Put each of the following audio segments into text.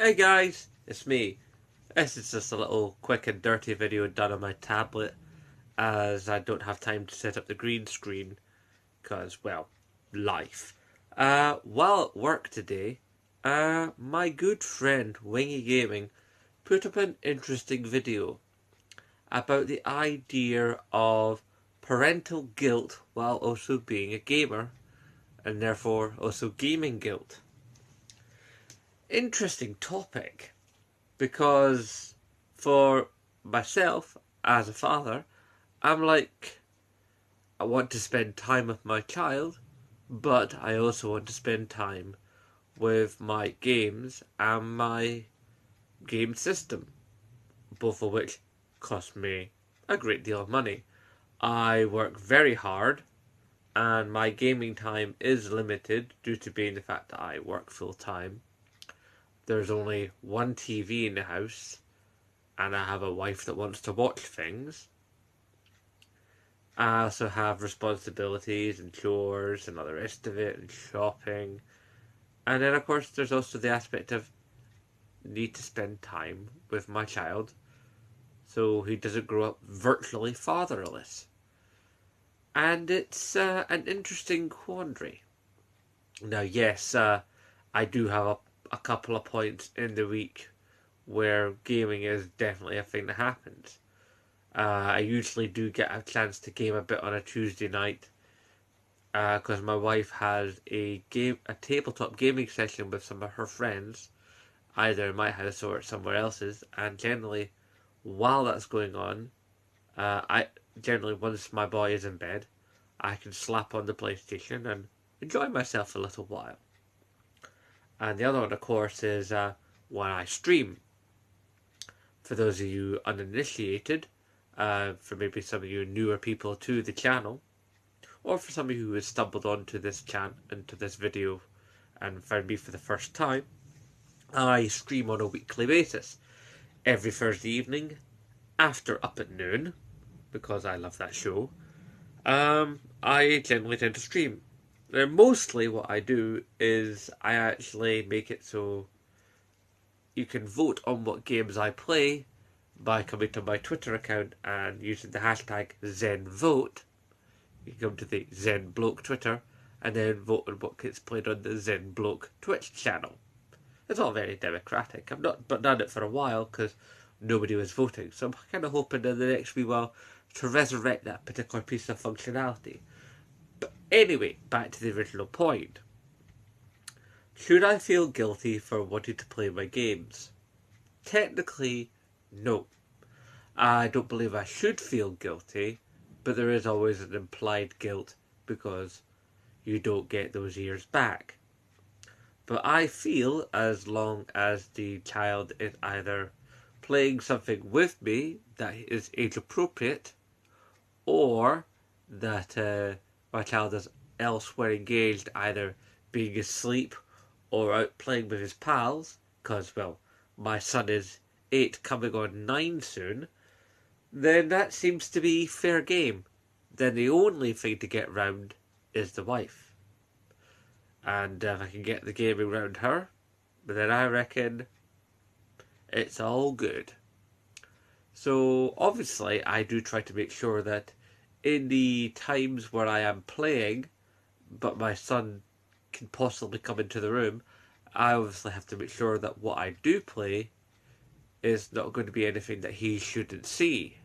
Hey guys, it's me. This is just a little quick and dirty video done on my tablet as I don't have time to set up the green screen because, well, life. While at work today, my good friend Wingy Gaming put up an interesting video about the idea of parental guilt while also being a gamer and therefore also gaming guilt. Interesting topic. Because for myself, as a father, I'm like, I want to spend time with my child, but I also want to spend time with my games and my game system, both of which cost me a great deal of money. I work very hard, and my gaming time is limited due to being the fact that I work full time. There's only one TV in the house, and I have a wife that wants to watch things. I also have responsibilities and chores and all the rest of it and shopping. And then of course there's also the aspect of need to spend time with my child so he doesn't grow up virtually fatherless. And it's an interesting quandary. Now yes, I do have a couple of points in the week where gaming is definitely a thing that happens. I usually do get a chance to game a bit on a Tuesday night because my wife has a tabletop gaming session with some of her friends, either in my house or at somewhere else's. And generally, while that's going on, I generally once my boy is in bed, I can slap on the PlayStation and enjoy myself a little while. And the other one, of course, is when I stream. For those of you uninitiated, for maybe some of you newer people to the channel, or for some of you who have stumbled onto this into this video and found me for the first time, I stream on a weekly basis. Every Thursday evening, after Up at Noon, because I love that show, I generally tend to stream. Now, mostly what I do is I actually make it so you can vote on what games I play by coming to my Twitter account and using the hashtag ZenVote. You can come to the ZenBloke Twitter and then vote on what gets played on the ZenBloke Twitch channel. It's all very democratic. I've not done it for a while because nobody was voting, so I'm kind of hoping in the next wee while to resurrect that particular piece of functionality. But anyway, back to the original point. Should I feel guilty for wanting to play my games? Technically, no. I don't believe I should feel guilty, but there is always an implied guilt because you don't get those years back. But I feel as long as the child is either playing something with me that is age appropriate, or that my child is elsewhere engaged, either being asleep or out playing with his pals, because, well, my son is 8 coming on 9 soon, then that seems to be fair game. Then the only thing to get round is the wife. And if I can get the gaming round her, then I reckon it's all good. So obviously I do try to make sure that in the times where I am playing, but my son can possibly come into the room, I obviously have to make sure that what I do play is not going to be anything that he shouldn't see.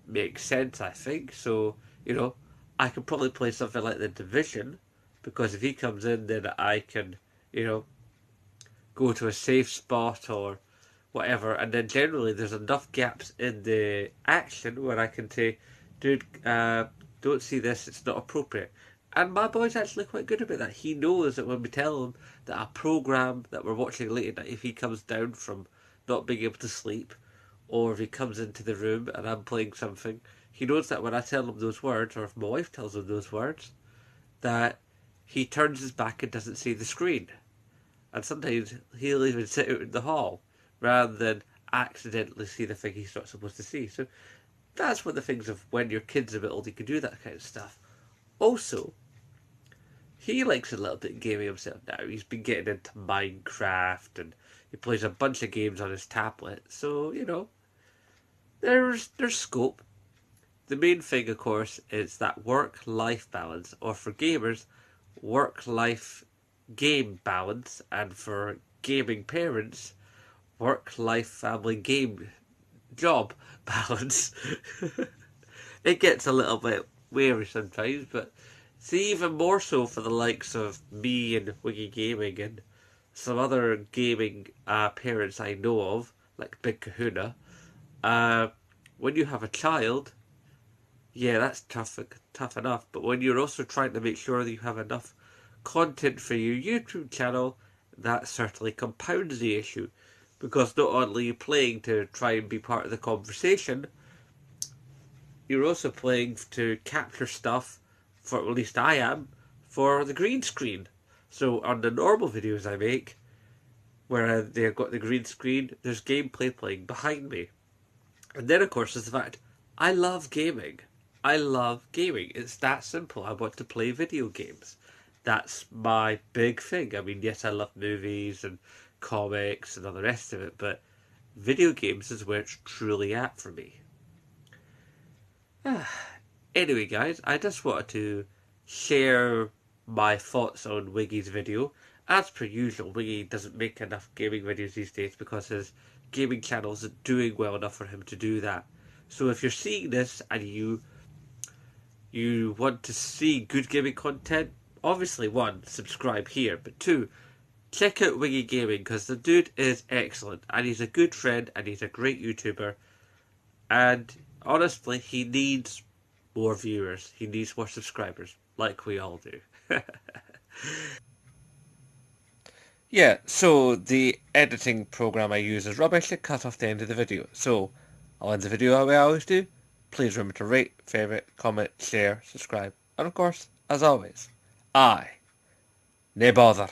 Makes sense, I think. So, I can probably play something like The Division, because if he comes in, then I can, go to a safe spot or whatever, and then generally there's enough gaps in the action where I can say, dude, don't see this, it's not appropriate. And my boy's actually quite good about that. He knows that when we tell him that a program that we're watching late at night, if he comes down from not being able to sleep, or if he comes into the room and I'm playing something, he knows that when I tell him those words, or if my wife tells him those words, that he turns his back and doesn't see the screen. And sometimes he'll even sit out in the hall rather than accidentally see the thing he's not supposed to see. So that's one of the things of when your kid's a bit old, you can do that kind of stuff. Also, he likes a little bit of gaming himself now. He's been getting into Minecraft and he plays a bunch of games on his tablet. So, there's scope. The main thing, of course, is that work-life balance, or for gamers, work-life game balance, and for gaming parents, work-life family game job balance. It gets a little bit weary sometimes, but see, even more so for the likes of me and Wingy Gaming and some other gaming parents I know of, like Big Kahuna. Uh, when you have a child, yeah, that's tough enough. But when you're also trying to make sure that you have enough content for your YouTube channel, that certainly compounds the issue. Because not only are you playing to try and be part of the conversation, you're also playing to capture stuff, for at least I am, for the green screen. So on the normal videos I make, where they've got the green screen, there's gameplay playing behind me. And then, of course, there's the fact I love gaming. I love gaming. It's that simple. I want to play video games. That's my big thing. I mean, yes, I love movies and comics and all the rest of it, but video games is where it's truly at for me. Anyway, guys, I just wanted to share my thoughts on Wiggy's video. As per usual, Wiggy doesn't make enough gaming videos these days because his gaming channel isn't doing well enough for him to do that. So if you're seeing this and you want to see good gaming content, obviously, one, subscribe here, but two, check out Wingy Gaming because the dude is excellent and he's a good friend and he's a great YouTuber, and honestly, he needs more viewers. He needs more subscribers, like we all do. Yeah, so the editing program I use is rubbish. It cut off the end of the video. So I'll end the video how I always do. Please remember to rate, favourite, comment, share, subscribe, and of course, as always, nae bother.